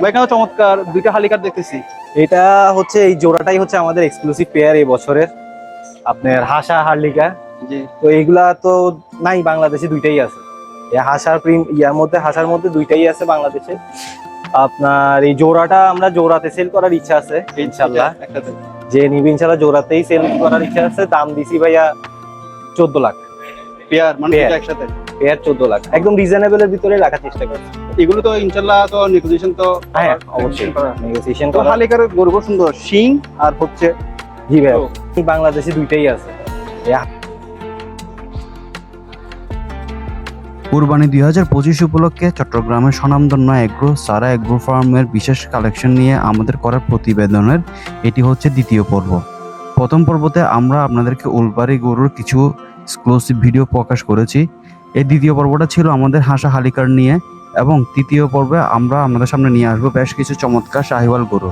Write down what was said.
ভাই এখানে চমৎকার দুইটা হালিকার দেখতেছি। এটা হচ্ছে এই জোড়াটাই হচ্ছে আমাদের এক্সক্লুসিভ পেয়ার এই বছরের, আপনার হাসা হার্লিকা। জি। তো এইগুলা তো নাই, বাংলাদেশে দুইটাই আছে। এই হাসার হাসার মধ্যে দুইটাই আছে বাংলাদেশে। আপনার এই জোড়াটা আমরা জোড়াতে সেল করার ইচ্ছা আছে ইনশাল্লাহ। একসাথে যে নিবি ইনশাল্লাহ জোড়াতেই সেল করার ইচ্ছা আছে। দাম দিছি ভাইয়া 14 লাখ পেয়ার, মানে পেয়ার। দুইটা একসাথে পেয়ার 14 লাখ, একদম রিজনেবল এর ভিতরে রাখার চেষ্টা করছি। এগুলো তো ইনশাল্লাহ তো নেগোসিয়েশন তো হ্যাঁ অবশ্যই নেগোসিয়েশন তো করা। হালিকার গরু সুন্দর শিং আর হচ্ছে জি ভাই, বাংলাদেশে দুইটাই আছে। কুরবানি 2025 উপলক্ষে চট্টগ্রামের স্বনামধন্য এগ্রো সারা এগ্রো ফার্মের বিশেষ কালেকশন নিয়ে আমাদের করার প্রতিবেদনের এটি হচ্ছে দ্বিতীয় পর্ব। প্রথম পর্বতে আমরা আপনাদেরকে উলবাড়ি গরুর কিছু এক্সক্লুসিভ ভিডিও প্রকাশ করেছি। এই দ্বিতীয় পর্বটা ছিল আমাদের হাসা হালিকার নিয়ে, এবং তৃতীয় পর্বে আমরা আপনাদের সামনে নিয়ে আসবো বেশ কিছু চমৎকার শাহিওয়াল গরু।